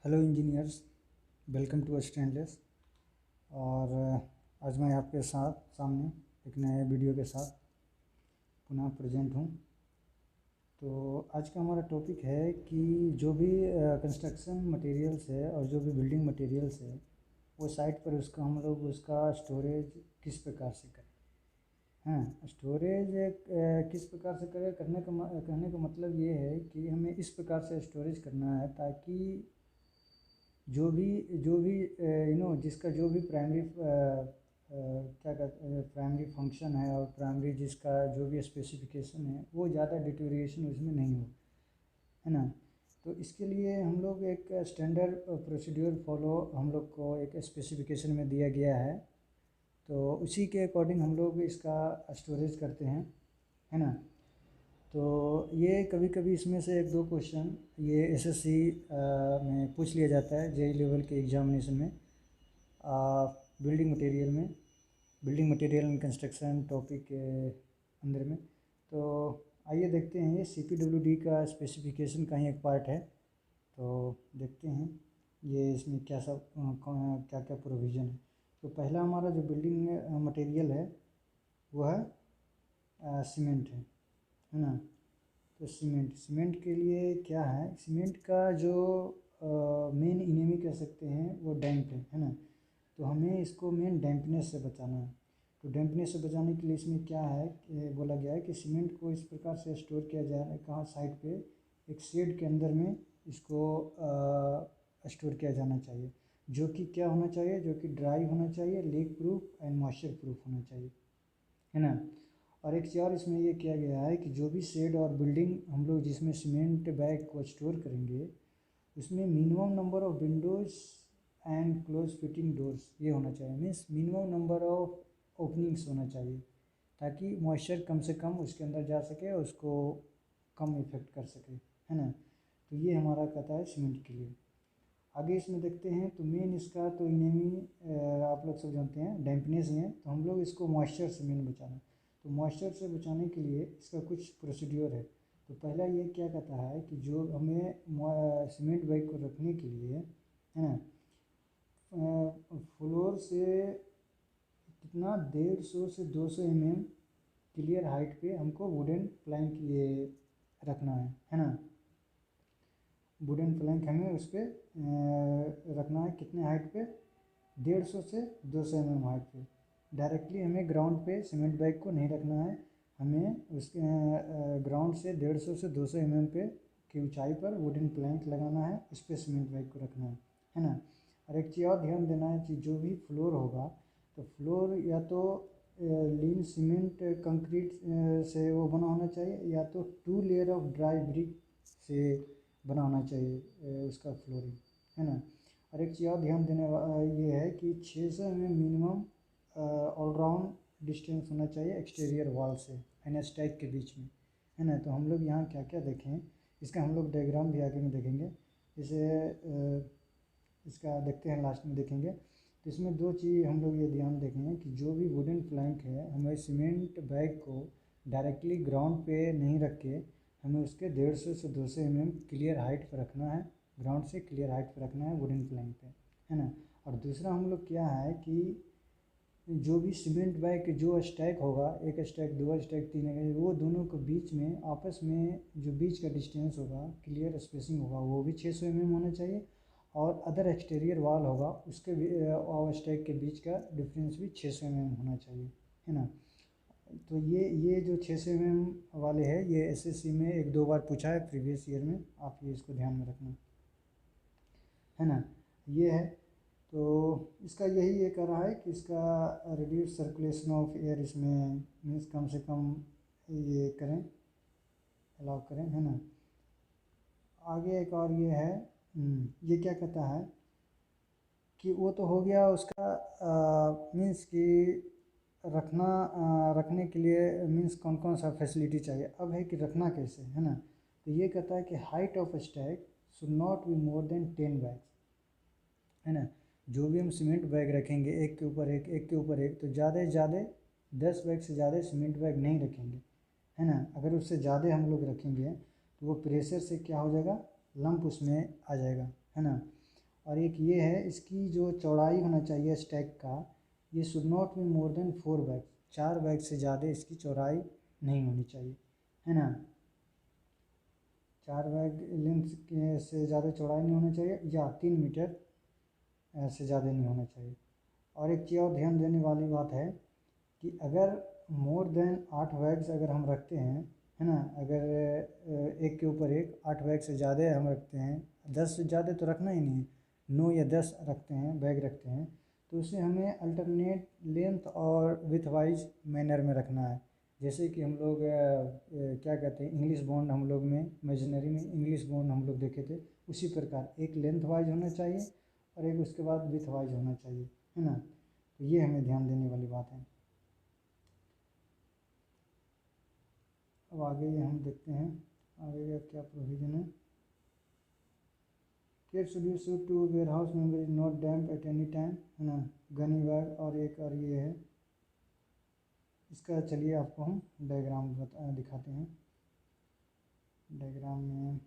Hello engineers, welcome to stainless. और आज मैं आपके सामने एक नए वीडियो के साथ पुनः प्रेजेंट हूँ। तो आज का हमारा टॉपिक है कि जो भी कंस्ट्रक्शन मटेरियल्स है और जो भी बिल्डिंग मटेरियल्स है वो साइट पर उसका हम लोग उसका स्टोरेज किस प्रकार से करें। हाँ, स्टोरेज किस प्रकार से करें कहने का मतलब ये है कि हमें इस प्रकार से स्टोरेज करना है ताकि जो भी जिसका जो भी प्राइमरी क्या कहते हैं प्राइमरी फंक्शन है और प्राइमरी जिसका जो भी स्पेसिफिकेशन है वो ज़्यादा डिटोरिएशन उसमें नहीं हो, है ना। तो इसके लिए हम लोग एक स्टैंडर्ड प्रोसीड्यूर फॉलो हम लोग को एक स्पेसिफिकेशन में दिया गया है। तो उसी के अकॉर्डिंग हम लोग इसका स्टोरेज करते हैं, है ना। तो ये कभी कभी इसमें से एक दो क्वेश्चन ये एसएससी में पूछ लिया जाता है, जेई लेवल के एग्जामिनेशन में, building material and construction topic के अंदर में। तो आइए देखते हैं, ये CPWD का स्पेसिफिकेशन का ही एक पार्ट है। तो देखते हैं ये इसमें क्या सब क्या क्या प्रोविज़न है। तो पहला हमारा जो बिल्डिंग मटेरियल है वो है सीमेंट है ना। तो सीमेंट के लिए क्या है, सीमेंट का जो मेन इनेमी कह सकते हैं वो डैम्प है ना। तो हमें इसको मेन डैम्पनेस से बचाना है। तो डैम्पनेस से बचाने के लिए इसमें क्या है कि बोला गया है कि सीमेंट को इस प्रकार से स्टोर किया जाए, कहाँ साइड पे एक शेड के अंदर में इसको स्टोर किया जाना चाहिए, जो कि क्या होना चाहिए, जो कि ड्राई होना चाहिए, leak proof and moisture proof होना चाहिए, है ना। और एक चीज़ और इसमें ये किया गया है कि जो भी शेड और बिल्डिंग हम लोग जिसमें सीमेंट बैग को स्टोर करेंगे उसमें minimum number of Windows and close fitting doors ये होना चाहिए, means minimum number of openings होना चाहिए ताकि मॉइस्चर कम से कम उसके अंदर जा सके और उसको कम इफेक्ट कर सके, है ना। तो ये हमारा कहता है सीमेंट के लिए। आगे इसमें देखते हैं तो मेन इसका तो इनेमी आप लोग सब जानते हैं डैम्पनेस ही है। तो हम लोग इसको मॉइस्चर से मेन बचाना, तो मॉइस्चर से बचाने के लिए इसका कुछ प्रोसीड्योर है। तो पहला ये क्या कहता है कि जो हमें सीमेंट बैग को रखने के लिए, है ना, फ्लोर से कितना 150 से 200 mm क्लियर हाइट पे हमको वुडन प्लैंक ये रखना है ना। वुडन प्लैंक हमें उस पर रखना है, कितने हाइट पे, 150 से 200 mm हाइट पे। डायरेक्टली हमें ग्राउंड पे सीमेंट बैग को नहीं रखना है, हमें उसके ग्राउंड से 150 से 200 mm पे की ऊंचाई पर वुडन प्लैंक लगाना है, उस पर सीमेंट बैग को रखना है ना। और एक चीज़ और ध्यान देना है कि जो भी फ्लोर होगा तो फ्लोर या तो लीन सीमेंट कंक्रीट से वो बना होना चाहिए या तो 2 लेयर ऑफ ड्राई ब्रिक से बना होना चाहिए उसका फ्लोरिंग, है ना। और एक चीज़ और ध्यान देने ये है कि 600 mm मिनिमम ऑलराउंड डिस्टेंस होना चाहिए एक्सटीरियर वॉल से एन स्टैक के बीच में, है ना। तो हम लोग यहाँ क्या क्या देखें, इसका हम लोग डायग्राम भी आगे में देखेंगे। जैसे इसका देखते हैं, लास्ट में देखेंगे। तो इसमें दो चीज़ हम लोग ये ध्यान देखेंगे कि जो भी वुडन प्लैंक है हमें सीमेंट बैग को डायरेक्टली ग्राउंड पे नहीं रख के हमें उसके 150 से 200 mm क्लियर हाइट पर रखना है, ग्राउंड से क्लियर हाइट पर रखना है वुडन प्लैंक पे, है ना। और दूसरा हम लोग क्या है कि जो भी सीमेंट बैग जो स्टैक होगा, एक स्टैक, दो स्टैक, तीन, वो दोनों के बीच में आपस में जो बीच का डिस्टेंस होगा, क्लियर स्पेसिंग होगा, वो भी 600 mm होना चाहिए। और अदर एक्सटीरियर वॉल होगा उसके और स्टैक के बीच का डिफरेंस भी 600 mm होना चाहिए, है ना। तो ये जो 600 mm वाले हैं ये एसएससी में एक दो बार पूछा है प्रीवियस ईयर में, आप ये इसको ध्यान में रखना, है ना। ये है। तो इसका यही ये कर रहा है कि इसका रिड्यूस सर्कुलेशन ऑफ एयर इसमें मीन्स कम से कम ये करें, अलाउ करें, है ना। आगे एक और ये है, ये क्या कहता है कि वो तो हो गया उसका मीन्स कि रखने के लिए मीन्स कौन कौन सा फैसिलिटी चाहिए। अब है कि रखना कैसे, है ना। तो ये कहता है कि height of stack should not be more then 10 bags, है ना। जो भी हम सीमेंट बैग रखेंगे एक के ऊपर एक, एक के ऊपर एक, तो ज़्यादा से ज़्यादा 10 बैग से ज़्यादा सीमेंट बैग नहीं रखेंगे, है ना। अगर उससे ज़्यादा हम लोग रखेंगे तो वो प्रेशर से क्या हो जाएगा, लंप उसमें आ जाएगा, है ना। और एक ये है, इसकी जो चौड़ाई होना चाहिए स्टैक का, ये should not be more then 4 bag, 4 bag से ज़्यादा इसकी चौड़ाई नहीं होनी चाहिए, है ना। 4 बैग लेंथ से ज़्यादा चौड़ाई नहीं होना चाहिए, या 3 मीटर से ज़्यादा नहीं होना चाहिए। और एक चीज़ और ध्यान देने वाली बात है कि अगर मोर देन 8 बैग्स अगर हम रखते हैं, है ना, अगर एक के ऊपर एक 8 बैग से ज़्यादा हम रखते हैं, 10 से ज़्यादा तो रखना ही नहीं है, 9 या 10 रखते हैं, बैग रखते हैं, तो उसे हमें अल्टरनेट लेंथ और विथ वाइज मैनर में रखना है। जैसे कि हम लोग क्या कहते हैं, इंग्लिश बॉन्ड हम लोग में इमेजिनरी में इंग्लिश बॉन्ड हम लोग देखे थे, उसी प्रकार एक लेंथ वाइज होना चाहिए और एक उसके बाद विथ वाइज होना चाहिए, है ना। तो ये हमें ध्यान देने वाली बात है। अब आगे ये हम देखते हैं आगे का क्या प्रोविजन है। Care should be shift to warehouse member is not damp at any time, है ना, गनी बैग। और एक और ये है, इसका चलिए आपको हम डायग्राम दिखाते हैं। डायग्राम में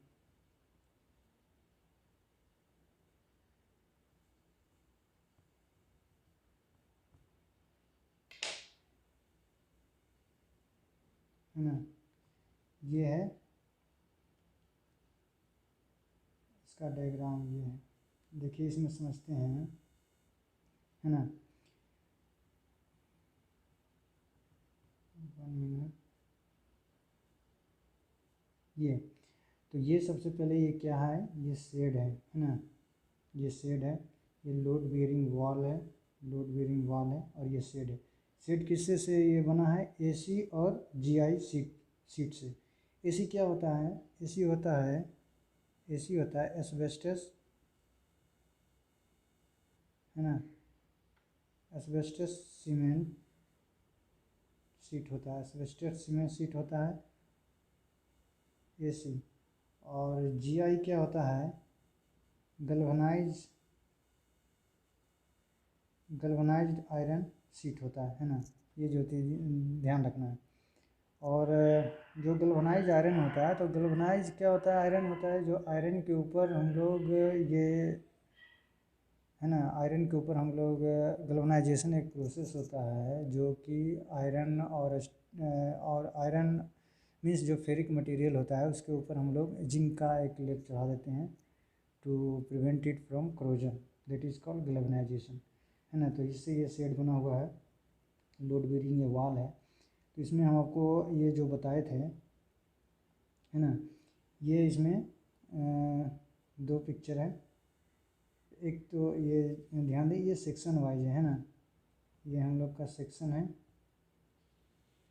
है ना, ये है इसका डायग्राम, ये है, देखिए इसमें समझते हैं, है ना। 1 मिनट, ये तो ये सबसे पहले ये क्या है, ये शेड है ना, ये शेड है, ये लोड बेयरिंग वॉल है, लोड बेयरिंग वॉल है, और ये शेड है। शेड किससे से ये बना है, एसी और जीआई सीट से। एसी क्या होता है, एसी होता है, एसी होता है एस्बेस्टस, है ना, एस्बेस्टस सीमेंट सीट होता है, एस्बेस्टस सीमेंट सीट होता है एसी। और जीआई क्या होता है, गल्वनाइज्ड आयरन सीट होता है ना। ये जो ध्यान रखना है। और जो गल्वनाइज आयरन होता है, तो गल्वनाइज क्या होता है, आयरन होता है जो आयरन के ऊपर हम लोग ये, है ना, आयरन के ऊपर हम लोग गल्वनाइजेशन एक प्रोसेस होता है जो कि आयरन और आयरन मीन्स जो फेरिक मटेरियल होता है उसके ऊपर हम लोग जिंक का एक लेप चढ़ा देते हैं to prevent it from corrosion, that is called galvanization, है ना। तो इससे ये शेड बना हुआ है, लोड बेयरिंग ये वाल है। तो इसमें हम आपको ये जो बताए थे, है ना, ये इसमें दो पिक्चर है। एक तो ये ध्यान दें, ये सेक्शन वाइज है ना, ये हम लोग का सेक्शन है,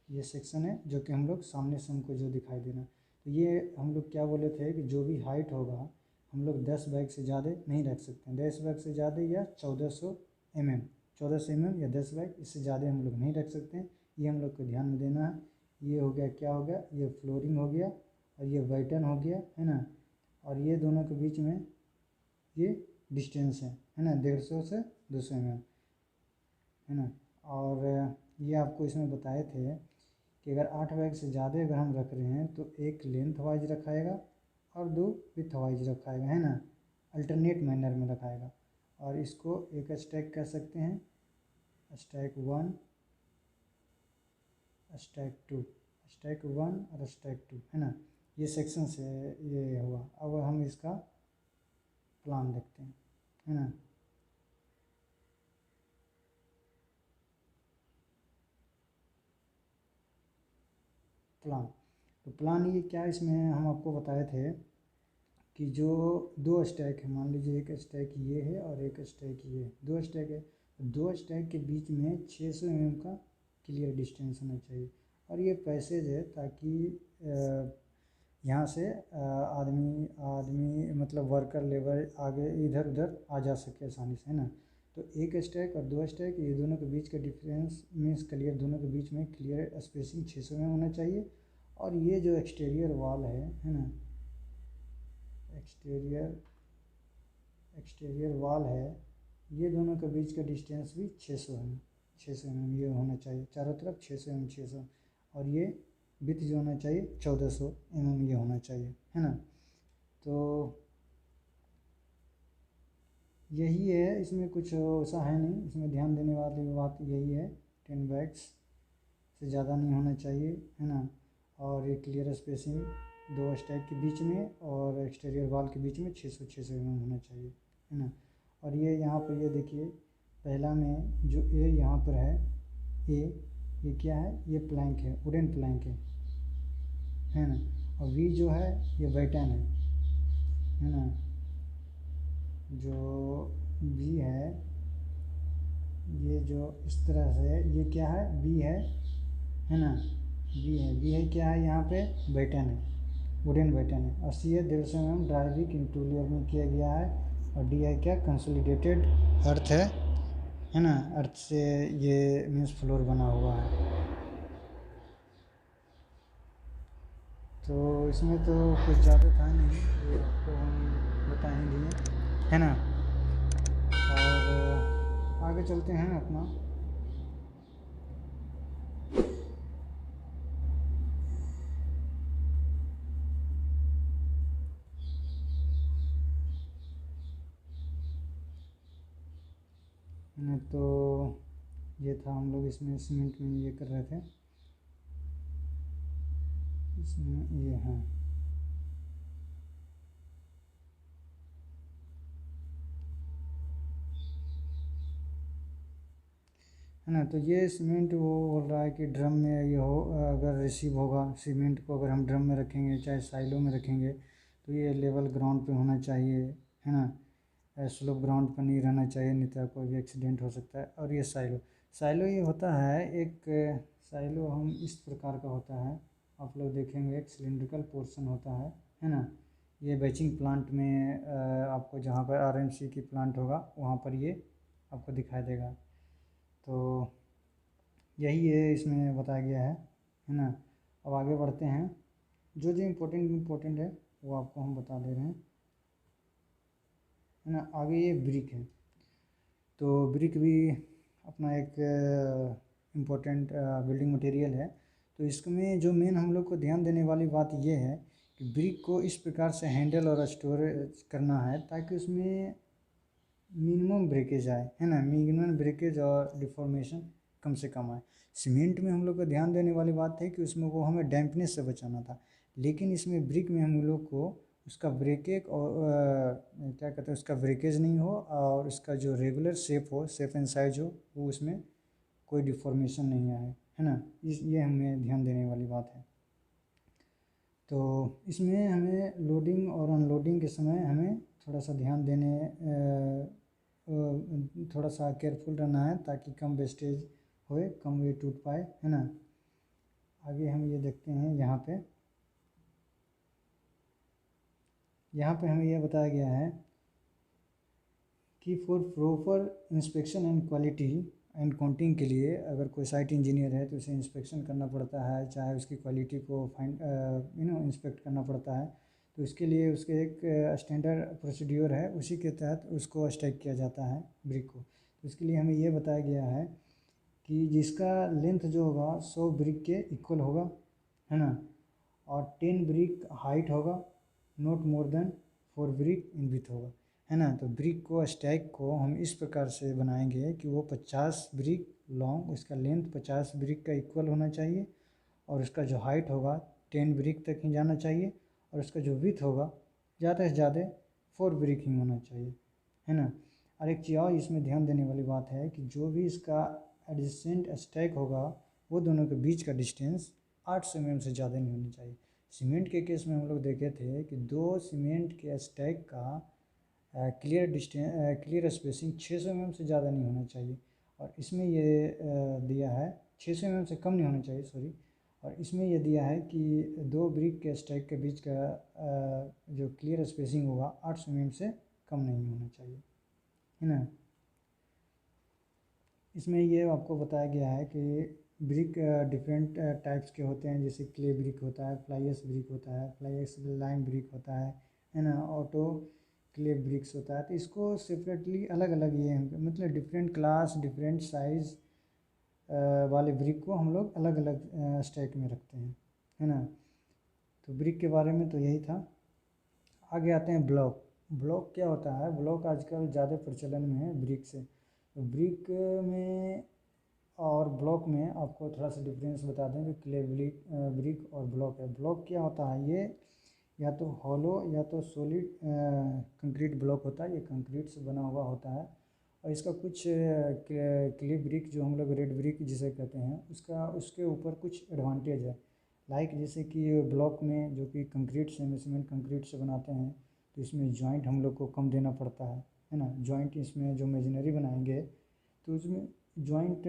ये सेक्शन है जो कि हम लोग सामने से हमको जो दिखाई दे रहा। तो ये हम लोग क्या बोले थे कि जो भी हाइट होगा हम लोग 10 बैग से ज़्यादा नहीं रख सकते हैं, 10 बैग से ज़्यादा या 1400 mm, 1400 mm या 10 बैग, इससे ज़्यादा हम लोग नहीं रख सकते हैं। ये हम लोग को ध्यान में देना है। ये हो गया, क्या हो गया, ये फ्लोरिंग हो गया और ये बैटन हो गया, है ना। और ये दोनों के बीच में ये डिस्टेंस है ना, 150 से 200 mm, है ना। और ये आपको इसमें बताए थे कि अगर 8 बैग से ज़्यादा अगर हम रख रहे हैं तो एक लेंथ वाइज रखाएगा और 2 विथ वाइज रखाएगा, है ना, अल्टरनेट मैनर में रखाएगा। और इसको एक स्टैक कह सकते हैं, स्टैक 1, स्टैक 2, स्टैक 1 और स्टैक 2, है ना। ये सेक्शन से ये हुआ। अब हम इसका प्लान देखते हैं, है ना। प्लान, तो प्लान ये क्या, इसमें हम आपको बताए थे कि जो 2 स्टैक है, मान लीजिए एक स्टैक ये है और एक स्टैक ये है, 2 स्टैक है, 2 स्टैक के बीच में 600 mm का क्लियर डिस्टेंस होना चाहिए। और ये पैसेज है ताकि यहाँ से आदमी आदमी मतलब वर्कर लेबर आगे इधर उधर आ जा सके आसानी से, है ना। तो एक स्टैक और 2 स्टैक, ये दोनों के बीच का डिफरेंस मीन्स क्लियर, दोनों के बीच में क्लियर स्पेसिंग 600 में होना चाहिए। और ये जो एक्सटीरियर वॉल है ना, एक्सटीरियर वॉल है, ये दोनों के बीच का डिस्टेंस भी 600 है, 600 mm ये होना चाहिए, चारों तरफ 600 mm 600। और ये विथ जो होना चाहिए 1400 mm ये होना चाहिए, है ना। तो यही है, इसमें कुछ ऐसा है नहीं, इसमें ध्यान देने वाली बात यही है 10 बैग्स से ज़्यादा नहीं होना चाहिए, है ना। और ये क्लियर स्पेसिंग दो स्टैक के बीच में और एक्सटीरियर वॉल के बीच में 600 mm होना चाहिए, है ना। और ये यहाँ पर ये देखिए, पहला में जो ए यहाँ पर है, ये क्या है, ये प्लैंक है, वुडन प्लैंक है ना। और वी जो है ये बैटन है ना। जो बी है, ये जो इस तरह से, ये क्या है, बी है ना। बी है क्या है, यहाँ पे बैटन है, वुडन बैटन है। और सी है 150 mm dry brick into layer में किया गया है। और डी है क्या, कंसोलिडेटेड अर्थ है ना। अर्थ से ये मीन्स फ्लोर बना हुआ है। तो इसमें तो कुछ ज़्यादा था नहीं, ये आपको हम बता ही दिए, है ना। और आगे चलते हैं अपना। तो ये था, हम लोग इसमें सीमेंट में ये कर रहे थे, इसमें ये है ना। तो ये सीमेंट वो बोल रहा है कि ड्रम में ये हो, अगर रिसीव होगा सीमेंट को, अगर हम ड्रम में रखेंगे चाहे साइलो में रखेंगे, तो ये लेवल ग्राउंड पे होना चाहिए, है ना। स्लोप ग्राउंड पर नहीं रहना चाहिए, नहीं तो कोई भी एक्सीडेंट हो सकता है। और ये साइलो ये होता है एक, साइलो हम इस प्रकार का होता है, आप लोग देखेंगे एक सिलिंड्रिकल पोर्शन होता है ना। ये बैचिंग प्लांट में आपको जहाँ पर आरएमसी की प्लांट होगा वहाँ पर ये आपको दिखाई देगा। तो यही है इसमें बताया गया है ना। अब आगे बढ़ते हैं, जो जो इम्पोर्टेंट है वो आपको हम बता दे रहे हैं, है ना। आगे ये ब्रिक है, तो ब्रिक भी अपना एक इम्पोर्टेंट बिल्डिंग मटेरियल है। तो इसमें जो मेन हम लोग को ध्यान देने वाली बात ये है कि ब्रिक को इस प्रकार से हैंडल और स्टोर करना है ताकि उसमें मिनिमम ब्रेकेज आए, है ना। मिनिमम ब्रेकेज और डिफॉर्मेशन कम से कम आए। सीमेंट में हम लोग को ध्यान देने वाली बात है कि उसमें वो हमें डैम्पनेस से बचाना था, लेकिन इसमें ब्रिक में हम लोग को उसका ब्रेकेज और क्या कहते हैं, उसका ब्रेकेज नहीं हो और उसका जो रेगुलर शेप हो, शेप एंड साइज हो, वो उसमें कोई डिफॉर्मेशन नहीं आए, है ना। ये हमें ध्यान देने वाली बात है। तो इसमें हमें लोडिंग और अनलोडिंग के समय हमें थोड़ा सा ध्यान देने थोड़ा सा केयरफुल रहना है ताकि कम वेस्टेज होए, कम ये टूट पाए, है ना। आगे हम ये देखते हैं, यहाँ पे हमें यह बताया गया है कि for proper inspection and quality and counting के लिए अगर कोई साइट इंजीनियर है तो उसे इंस्पेक्शन करना पड़ता है, चाहे उसकी क्वालिटी को फाइंड इंस्पेक्ट करना पड़ता है। तो इसके लिए उसके एक स्टैंडर्ड प्रोसीड्योर है, उसी के तहत उसको स्टैक किया जाता है ब्रिक को। तो इसके लिए हमें ये बताया गया है कि जिसका लेंथ जो होगा 100 ब्रिक के इक्वल होगा, है ना। और 10 ब्रिक हाइट होगा, not more then 4 brick in with होगा, है ना। तो ब्रिक को स्टैक को हम इस प्रकार से बनाएंगे कि वो 50 ब्रिक लॉन्ग, उसका लेंथ 50 ब्रिक का इक्वल होना चाहिए, और उसका जो हाइट होगा 10 ब्रिक तक ही जाना चाहिए, और उसका जो विथ होगा ज़्यादा से ज़्यादा 4 ब्रिक ही होना चाहिए, है ना। और एक चीज़ और इसमें ध्यान देने वाली बात है कि जो भी इसका एडजेसेंट स्टैक होगा वो दोनों के बीच का डिस्टेंस 800 mm से ज़्यादा नहीं होना चाहिए। सीमेंट के केस में हम लोग देखे थे कि दो सीमेंट के स्टैक का क्लियर स्पेसिंग 600 mm से ज़्यादा नहीं होना चाहिए, और इसमें ये दिया है 600 mm से कम नहीं होना चाहिए, सॉरी। और इसमें ये दिया है कि दो ब्रिक के स्टैक के बीच का जो क्लियर स्पेसिंग होगा 800 mm से कम नहीं होना चाहिए, है ना। इसमें ये आपको बताया गया है कि ब्रिक डिफरेंट टाइप्स के होते हैं, जैसे क्ले ब्रिक होता है, फ्लाई एश ब्रिक होता है, फ्लाई एश लाइम ब्रिक होता है ना, ऑटो क्ले ब्रिक्स होता है। तो इसको सेपरेटली अलग अलग ये मतलब डिफरेंट क्लास डिफरेंट साइज़ वाले ब्रिक को हम लोग अलग अलग स्टैक में रखते हैं, है ना। तो ब्रिक के बारे में तो यही था। आगे आते हैं ब्लॉक। ब्लॉक क्या होता है, ब्लॉक आजकल ज़्यादा प्रचलन में है ब्रिक से। तो ब्रिक में और ब्लॉक में आपको थोड़ा सा डिफरेंस बता दें। जो क्ले ब्रिक और ब्लॉक है, ब्लॉक क्या होता है, ये या तो हॉलो या तो सॉलिड कंक्रीट ब्लॉक होता है, ये कंक्रीट से बना हुआ होता है। और इसका कुछ क्ले ब्रिक जो हम लोग रेड ब्रिक जिसे कहते हैं, उसका उसके ऊपर कुछ एडवांटेज है। लाइक जैसे कि ब्लॉक में जो कि कंक्रीट से सीमेंट कंक्रीट से बनाते हैं, तो इसमें जॉइंट हम लोग को कम देना पड़ता है ना। जॉइंट इसमें जो मेजनरी बनाएंगे तो उसमें joint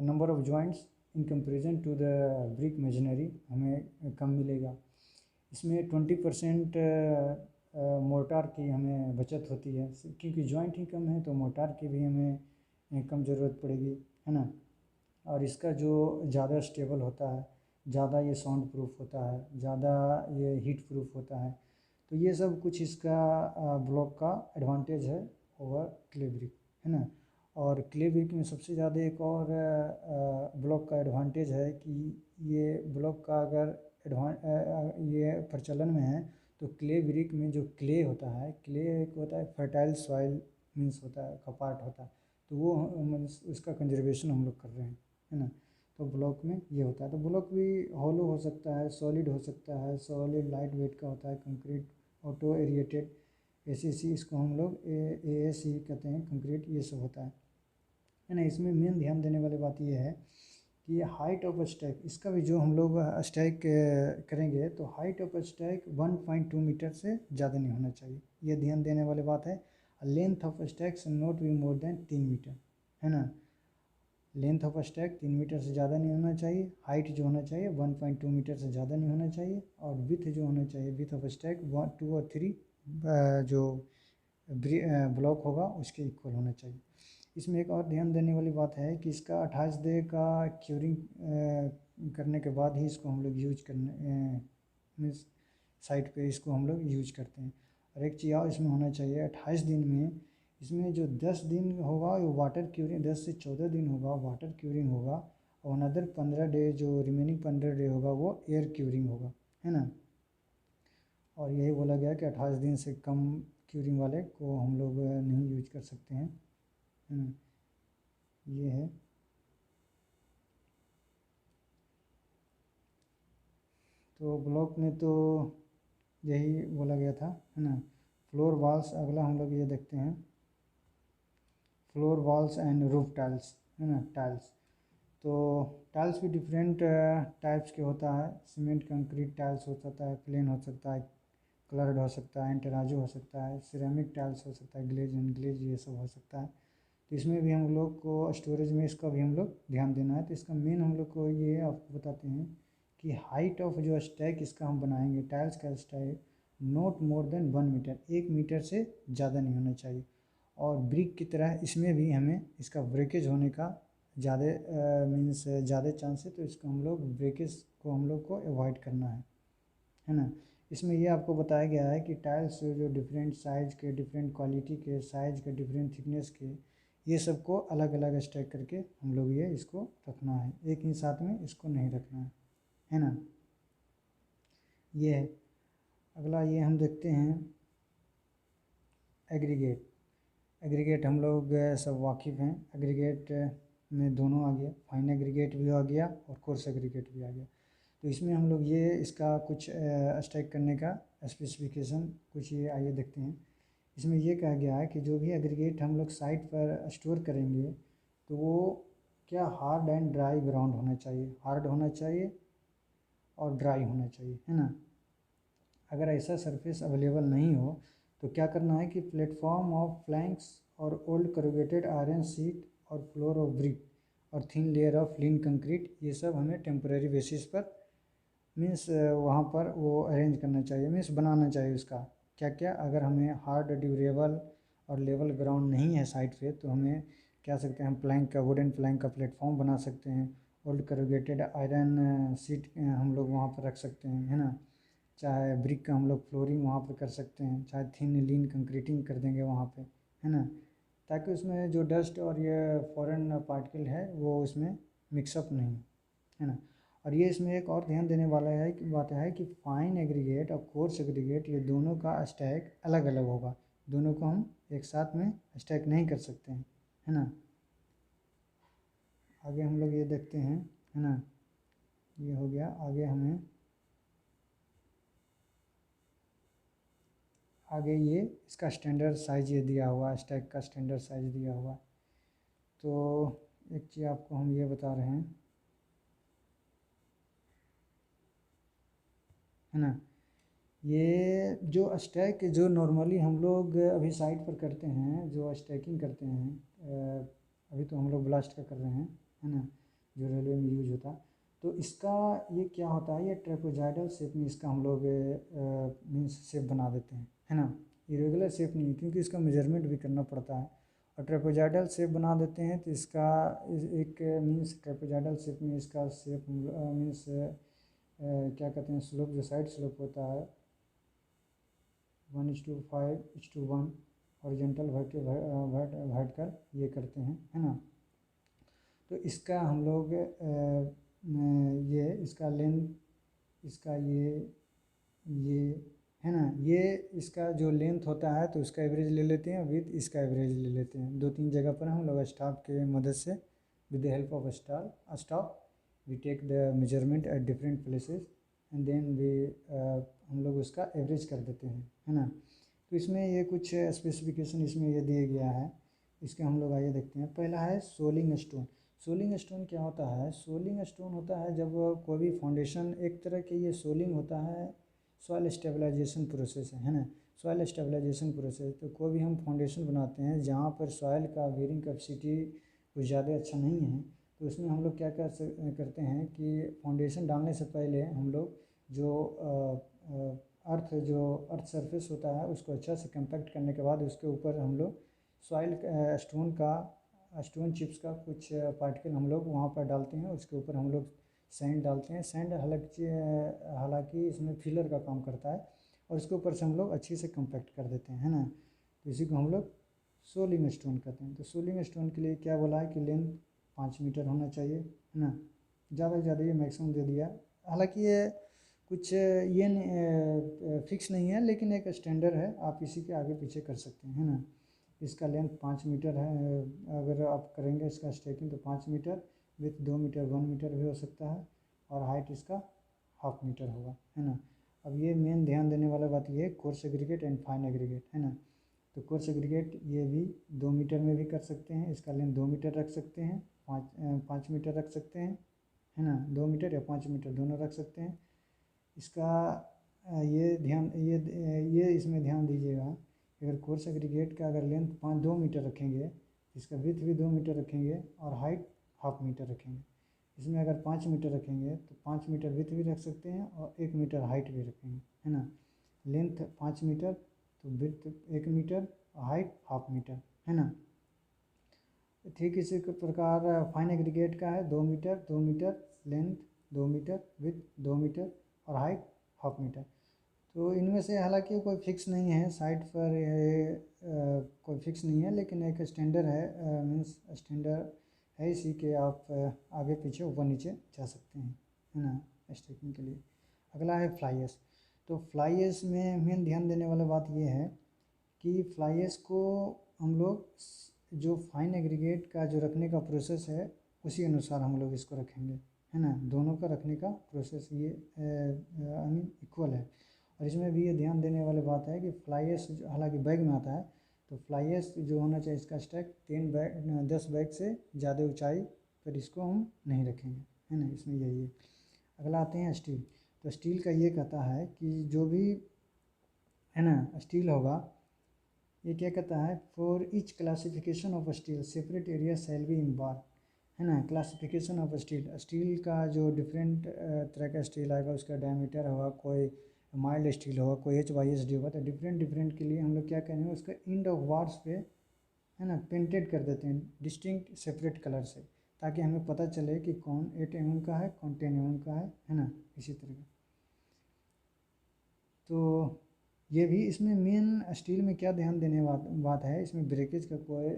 number of joints in comparison to the brick masonry हमें कम मिलेगा। इसमें 20% मोर्टार की हमें बचत होती है, क्योंकि जॉइंट ही कम है तो मोर्टार की भी हमें कम ज़रूरत पड़ेगी, है ना। और इसका जो ज़्यादा स्टेबल होता है, ज़्यादा ये साउंड प्रूफ होता है, ज़्यादा ये हीट प्रूफ होता है। तो ये सब कुछ इसका ब्लॉक का एडवांटेज है ओवर क्ले ब्रिक, है ना। और क्ले ब्रिक में सबसे ज़्यादा एक और ब्लॉक का एडवांटेज है कि ये ब्लॉक का अगर ये प्रचलन में है, तो क्ले ब्रिक में जो क्ले होता है, क्ले एक होता है फर्टाइल सॉइल मीन्स होता है, का पार्ट होता है, तो वो मीन्स उसका कंजर्वेशन हम लोग कर रहे हैं, है ना। तो ब्लॉक में ये होता है। तो ब्लॉक भी हॉलो हो सकता है, सॉलिड हो सकता है, सॉलिड लाइट वेट का होता है, कंक्रीट ऑटो एरिएटेड ACC इसको हम लोग AAC कहते हैं, कंक्रीट ये सब होता है ना। इसमें मेन ध्यान देने वाली बात ये है कि हाइट ऑफ स्टैक, इसका भी जो हम लोग स्टैक करेंगे तो हाइट ऑफ स्टैक 1.2 मीटर से ज़्यादा नहीं होना चाहिए, ये ध्यान देने वाली बात है। लेंथ ऑफ स्टैक से not be more than 3 meter, है ना। लेंथ ऑफ स्टैक 3 मीटर से ज़्यादा नहीं होना चाहिए, हाइट जो होना चाहिए 1.2 मीटर से ज़्यादा नहीं होना चाहिए, और विथ जो होना चाहिए, विथ ऑफ स्टैक 1, 2 और 3 जो ब्लॉक होगा उसके इक्वल होना चाहिए। इसमें एक और ध्यान देने वाली बात है कि इसका 28 डे का क्यूरिंग करने के बाद ही इसको हम लोग यूज करने मीन्स साइट पे इसको हम लोग यूज करते हैं। और एक चीज़ और इसमें होना चाहिए, 28 दिन में इसमें जो 10 दिन होगा वो वाटर क्यूरिंग, 10 से 14 दिन होगा वाटर क्यूरिंग होगा, और अनदर 15 डे जो रिमेनिंग 15 डे होगा वो एयर क्यूरिंग होगा, है ना। और यही बोला गया कि 28 दिन से कम क्यूरिंग वाले को हम लोग नहीं यूज कर सकते हैं, है ना। ये है। तो ब्लॉक में तो यही बोला गया था, है ना। फ्लोर वॉल्स, अगला हम लोग ये देखते हैं, floor walls and roof tiles, है ना, टाइल्स। तो टाइल्स भी डिफरेंट टाइप्स के होता है। सीमेंट कंक्रीट टाइल्स हो सकता है, प्लेन हो सकता है, कलर्ड हो सकता है, एंटराजो हो सकता है, सिरेमिक टाइल्स हो सकता है, ग्लेज अनग्लेज ये सब हो सकता है। तो इसमें भी हम लोग को स्टोरेज में इसका भी हम लोग ध्यान देना है। तो इसका मेन हम लोग को ये आपको बताते हैं कि हाइट ऑफ जो स्टैक इसका हम बनाएंगे, टाइल्स का stack not more than 1 meter, 1 meter से ज़्यादा नहीं होना चाहिए। और ब्रिक की तरह इसमें भी हमें इसका ब्रेकेज होने का ज़्यादा मीन्स ज़्यादा चांस है, तो इसको हम लोग ब्रेकेज को हम लोग को अवॉइड करना है ना। इसमें ये आपको बताया गया है कि टाइल्स जो डिफरेंट साइज़ के, डिफरेंट क्वालिटी के, साइज़ के, डिफरेंट थिकनेस के, ये सबको अलग अलग स्टैक करके हम लोग ये इसको रखना है, एक ही साथ में इसको नहीं रखना है ना। ये है। अगला ये हम देखते हैं एग्रीगेट। एग्रीगेट हम लोग सब वाकिफ़ हैं। एग्रीगेट में दोनों आ गया, फाइन एग्रीगेट भी आ गया और कोर्स एग्रीगेट भी आ गया। तो इसमें हम लोग ये इसका कुछ स्टैक करने का स्पेसिफिकेशन कुछ ये आइए देखते हैं। इसमें ये कहा गया है कि जो भी एग्रीगेट हम लोग साइट पर स्टोर करेंगे तो वो क्या हार्ड एंड ड्राई ग्राउंड होना चाहिए, हार्ड होना चाहिए और ड्राई होना चाहिए, है ना। अगर ऐसा सरफेस अवेलेबल नहीं हो तो क्या करना है कि प्लेटफॉर्म ऑफ फ्लैंक्स और ओल्ड करूगेटेड आयरन सीट और फ्लोर ऑफ ब्रिक और thin layer of lean concrete, ये सब हमें टेम्परेरी बेसिस पर मीन्स वहाँ पर वो अरेंज करना चाहिए, मीन्स बनाना चाहिए उसका क्या क्या। अगर हमें हार्ड ड्यूरेबल और लेवल ग्राउंड नहीं है साइट पे, तो हमें क्या सकते हैं, हम प्लैंक का, वुडन प्लैंक का प्लेटफॉर्म बना सकते हैं। ओल्ड करूगेटेड आयरन सीट हम लोग वहाँ पर रख सकते हैं, है ना। चाहे ब्रिक का हम लोग फ्लोरिंग वहाँ पर कर सकते हैं, चाहे थिन लीन कंक्रीटिंग कर देंगे वहाँ पे, है ना, ताकि उसमें जो डस्ट और ये फॉरेन पार्टिकल है वो उसमें मिक्सअप नहीं, है ना। और ये इसमें एक और ध्यान देने वाला है कि बात है कि फाइन एग्रीगेट और कोर्स एग्रीगेट ये दोनों का स्टैक अलग अलग होगा। दोनों को हम एक साथ में स्टैक नहीं कर सकते हैं, है ना। आगे हम लोग ये देखते हैं, है ना, ये हो गया। आगे ये इसका स्टैंडर्ड साइज ये दिया हुआ, स्टैक का स्टैंडर्ड साइज दिया हुआ। तो एक चीज़ आपको हम ये बता रहे हैं, है ना, ये जो स्टैक जो नॉर्मली हम लोग अभी साइट पर करते हैं, जो स्टैकिंग करते हैं, अभी तो हम लोग ब्लास्ट का कर रहे हैं, है ना, जो रेलवे में यूज होता है। तो इसका ये क्या होता है, ये ट्रेपेजॉइडल शेप में इसका हम लोग मीन्स शेप बना देते हैं, है ना। इरेगुलर शेप नहीं, क्योंकि इसका मेजरमेंट भी करना पड़ता है। और ट्रेपेजॉइडल शेप बना देते हैं तो इसका एक मीन्स ट्रेपेजॉइडल शेप में इसका शेप मीन्स क्या कहते हैं, स्लोप, जो साइड स्लोप होता है 1:5:1 हॉरिजॉन्टल वर्टिकल ये करते हैं, है ना। तो इसका हम लोग ये इसका लेंथ, इसका ये है ना, ये इसका जो लेंथ होता है तो उसका एवरेज ले लेते हैं, विथ इसका एवरेज ले लेते हैं। 2-3 जगह पर हम लोग स्टाफ के मदद से with the help of staff we take the measurement at different places and then we हम लोग उसका एवरेज कर देते हैं, है ना। तो इसमें ये कुछ स्पेसिफिकेशन इसमें ये दिया गया है, इसके हम लोग आइए देखते हैं। पहला है सोलिंग स्टोन। सोलिंग स्टोन क्या होता है, सोलिंग स्टोन होता है जब कोई भी फाउंडेशन, एक तरह के ये सोलिंग होता है, सॉइल स्टेबलाइजेशन प्रोसेस है ना, सॉइल स्टेबलाइजेशन प्रोसेस। तो कोई भी हम फाउंडेशन बनाते हैं जहाँ पर सॉइल का बेयरिंग कैपेसिटी कुछ ज़्यादा अच्छा नहीं है, तो उसमें हम लोग क्या करते हैं कि फाउंडेशन डालने से पहले हम लोग जो अर्थ सरफेस होता है उसको अच्छा से कंपैक्ट करने के बाद उसके ऊपर हम लोग सॉइल स्टोन चिप्स का कुछ पार्टिकल हम लोग वहाँ पर डालते हैं। उसके ऊपर हम लोग सैंड डालते हैं। सैंड हालांकि इसमें फिलर का काम करता है, और इसके ऊपर से हम लोग अच्छी से कंपैक्ट कर देते हैं, है ना। तो इसी को हम लोग सोलिंग स्टोन कहते हैं। तो सोलिंग स्टोन के लिए क्या बोला है कि लेंथ 5 मीटर होना चाहिए, है ना। ज़्यादा से ज़्यादा ये मैक्सिमम दे दिया। हालांकि ये कुछ ये फिक्स नहीं है, लेकिन एक स्टैंडर्ड है, आप इसी के आगे पीछे कर सकते हैं, है ना। इसका लेंथ 5 मीटर है। अगर आप करेंगे इसका स्टैकिंग तो 5 मीटर, विथ 2 मीटर 1 मीटर भी हो सकता है, और हाइट इसका 1/2 मीटर होगा, है ना। अब ये मेन ध्यान देने वाला बात ये है, coarse aggregate and fine aggregate, है ना। तो कोर्स एग्रीगेट ये भी 2 मीटर में भी कर सकते हैं, इसका लेंथ 2 मीटर रख सकते हैं, 5 मीटर रख सकते हैं, है ना। 2 मीटर या 5 मीटर दोनों रख सकते हैं। इसका ये इसमें ध्यान दीजिएगा, अगर कोर्स एग्रीगेट का अगर लेंथ 2 मीटर रखेंगे, इसका विड्थ भी 2 मीटर रखेंगे, और हाइट 1/2 मीटर रखेंगे। इसमें अगर 5 मीटर रखेंगे तो 5 मीटर विड्थ भी रख सकते हैं, और 1 मीटर हाइट भी रखेंगे, है ना। लेंथ 5 मीटर तो विड्थ 1 मीटर, हाइट 1/2 मीटर, है ना। ठीक इसी के प्रकार फाइन एग्रीगेट का है 2 meter 2 meter, length 2 meter, width 2 meter, और हाइट 1/2 मीटर। तो इनमें से हालांकि कोई फिक्स नहीं है साइट पर, कोई फिक्स नहीं है, लेकिन एक स्टैंडर्ड है, मीन्स स्टैंडर्ड है, इसी के आप आगे पीछे ऊपर नीचे जा सकते हैं, है ना, स्टेकिंग के लिए। अगला है फ्लाई-एश। तो फ्लाई-एश में मेन ध्यान देने वाली बात ये है कि फ्लाई-एश को हम लोग जो फाइन एग्रीगेट का जो रखने का प्रोसेस है उसी अनुसार हम लोग इसको रखेंगे, है ना। दोनों का रखने का प्रोसेस ये आई मीन इक्वल है। और इसमें भी ये ध्यान देने वाली बात है कि फ्लाई-एश हालांकि बैग में आता है, तो फ्लाई-एश जो होना चाहिए इसका स्टैक 10 बैग से ज़्यादा ऊंचाई पर इसको हम नहीं रखेंगे, है ना। इसमें यही है। अगला आते हैं स्टील। तो स्टील का ये कहता है कि जो भी, है ना, स्टील होगा, ये क्या कहता है, for each classification of steel separate area shall be in bar, है ना। क्लासिफिकेशन ऑफ स्टील, स्टील का जो डिफरेंट तरह का स्टील आएगा, उसका डायमीटर होगा, कोई माइल्ड स्टील होगा, कोई HYSD होगा। तो डिफरेंट डिफरेंट के लिए हम लोग क्या करेंगे, उसका एंड ऑफ बार्स पे, है ना, पेंटेड कर देते हैं डिस्टिंक्ट सेपरेट कलर से, ताकि हमें पता चले कि कौन 8 mm का है, कौन 10 mm का है ना, इसी तरह का। तो ये भी इसमें मेन स्टील में क्या ध्यान देने बात है, इसमें ब्रेकेज का कोई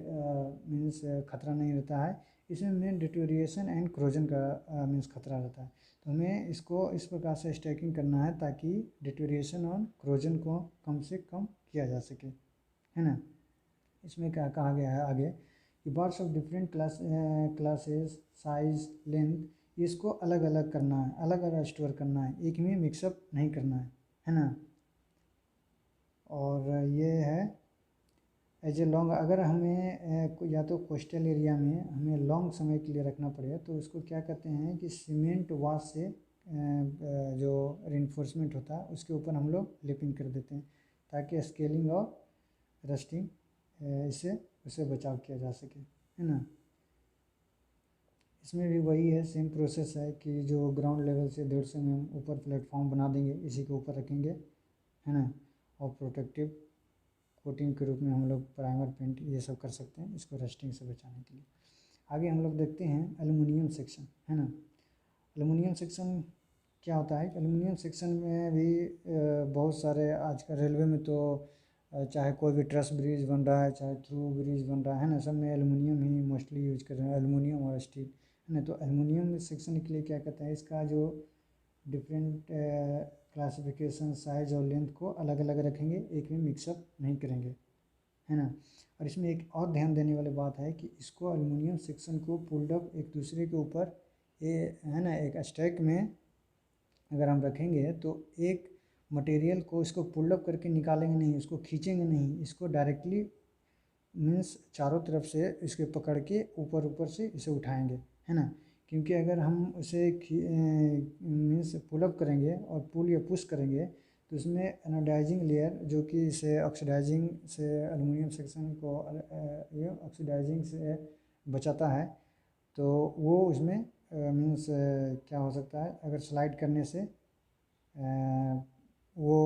मीन्स खतरा नहीं रहता है। इसमें मेन डिटोरिएशन एंड क्रोजन का मीन्स खतरा रहता है। तो हमें इसको इस प्रकार से स्टैकिंग करना है ताकि डिटोरिएशन और क्रोजन को कम से कम किया जा सके, है ना। इसमें क्या कहा गया है आगे कि bars of different classes size length इसको अलग अलग करना है, अलग अलग स्टोर करना है, एक में मिक्सअप नहीं करना है ना। और ये है एज ए लॉन्ग, अगर हमें या तो कोस्टल एरिया में हमें लॉन्ग समय के लिए रखना पड़े तो उसको क्या कहते हैं कि सीमेंट वाश से जो रिइंफोर्समेंट होता है उसके ऊपर हम लोग लिपिंग कर देते हैं ताकि स्केलिंग और रस्टिंग इससे उसे बचाव किया जा सके, है ना। इसमें भी वही है, सेम प्रोसेस है कि जो ग्राउंड लेवल से 150 mm ऊपर प्लेटफॉर्म बना देंगे, इसी के ऊपर रखेंगे, है ना। और प्रोटेक्टिव कोटिंग के रूप में हम लोग प्राइमर पेंट ये सब कर सकते हैं इसको रस्टिंग से बचाने के लिए। आगे हम लोग देखते हैं एल्युमिनियम सेक्शन, है ना। एल्युमिनियम सेक्शन क्या होता है, एल्युमिनियम सेक्शन में भी बहुत सारे आजकल रेलवे में तो चाहे कोई भी ट्रस ब्रिज बन रहा है चाहे थ्रू ब्रिज बन रहा है ना, सब में एल्युमिनियम ही मोस्टली यूज कर रहे हैं, एल्युमिनियम और स्टील, है ना। तो एल्युमिनियम सेक्शन के लिए क्या कहते हैं, इसका जो डिफरेंट क्लासिफिकेशन साइज और लेंथ को अलग अलग रखेंगे, एक में मिक्सअप नहीं करेंगे, है ना। और इसमें एक और ध्यान देने वाली बात है कि इसको एल्युमिनियम सेक्शन को पुल्ड अप एक दूसरे के ऊपर ये है ना एक स्टैक में अगर हम रखेंगे तो एक मटेरियल को इसको पुल अप करके निकालेंगे नहीं, उसको खींचेंगे नहीं, इसको डायरेक्टली मीन्स चारों तरफ से इसके पकड़ के ऊपर ऊपर से इसे उठाएंगे, है ना। क्योंकि अगर हम उसे मीन्स पुल अप करेंगे और पुल या पुश करेंगे तो उसमें एनोडाइजिंग लेयर जो कि इसे ऑक्सीडाइजिंग से एल्युमिनियम सेक्शन को ये ऑक्सीडाइजिंग से बचाता है, तो वो उसमें मीन्स क्या हो सकता है, अगर स्लाइड करने से वो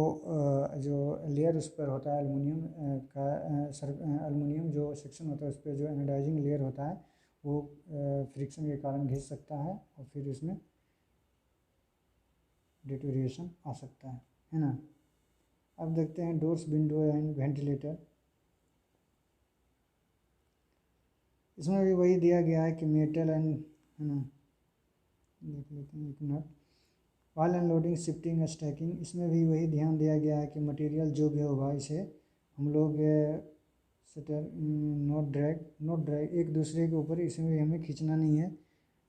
जो लेयर उस पर होता है एल्युमिनियम का एल्युमिनियम जो सेक्शन होता है उस पर जो एनोडाइजिंग लेयर होता है वो फ्रिक्शन के कारण घिस सकता है और फिर इसमें डिटोरिएशन आ सकता है ना। अब देखते हैं डोर्स विंडो एंड वेंटिलेटर। इसमें भी वही दिया गया है कि मेटल एंड, है ना, देख लेते हैं एक मिनट। वाल अनलोडिंग शिफ्टिंग स्टैकिंग, इसमें भी वही ध्यान दिया गया है कि मटेरियल जो भी होगा इसे हम लोग सटर नोट ड्रैग एक दूसरे के ऊपर इसमें भी हमें खींचना नहीं है,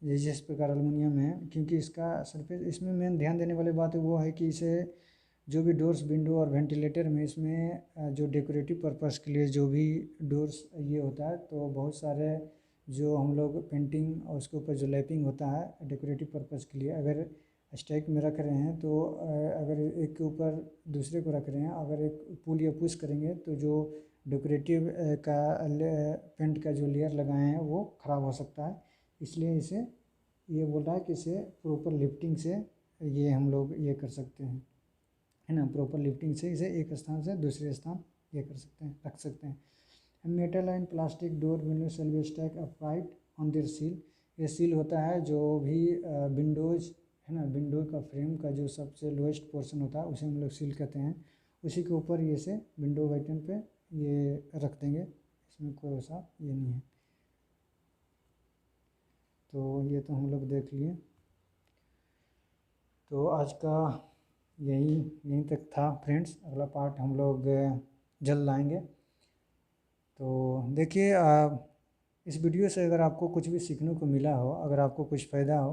जिस प्रकार एल्युमिनियम है, क्योंकि इसका सरफेस, इसमें मेन ध्यान देने वाली बात है वो है कि इसे जो भी डोर्स विंडो और वेंटिलेटर में इसमें जो डेकोरेटिव पर्पस के लिए जो भी डोर्स ये होता है तो बहुत सारे जो हम लोग पेंटिंग और उसके ऊपर जो लैपिंग होता है डेकोरेटिव पर्पस के लिए अगर स्टैक में रख रहे हैं तो अगर एक के ऊपर दूसरे को रख रहे हैं, अगर एक पुल या पुश करेंगे तो जो डेकोरेटिव का पेंट का जो लेयर लगाए हैं वो ख़राब हो सकता है। इसलिए इसे ये बोल रहा है कि इसे प्रॉपर लिफ्टिंग से ये हम लोग ये कर सकते हैं, है ना। प्रॉपर लिफ्टिंग से इसे एक स्थान से दूसरे स्थान ये कर सकते हैं, रख सकते हैं। Metal and plastic door window shall be stack upright on their seal, ये सील होता है जो भी विंडोज़, है ना, विंडो का फ्रेम का जो सबसे लोएस्ट पोर्शन होता है उसे हम लोग सील कहते हैं, उसी के ऊपर ये से विंडो बटन पे ये रख देंगे, इसमें कोई ऐसा ये नहीं है। तो ये तो हम लोग देख लिए, तो आज का यहीं तक था फ्रेंड्स, अगला पार्ट हम लोग जल्द लाएंगे। तो देखिए इस वीडियो से अगर आपको कुछ भी सीखने को मिला हो, अगर आपको कुछ फ़ायदा हो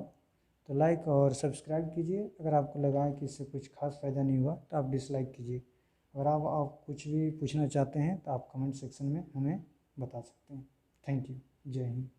तो लाइक और सब्सक्राइब कीजिए। अगर आपको लगा है कि इससे कुछ खास फ़ायदा नहीं हुआ तो आप डिसलाइक कीजिए। अगर आप कुछ भी पूछना चाहते हैं तो आप कमेंट सेक्शन में हमें बता सकते हैं। Thank you. जय हिंद।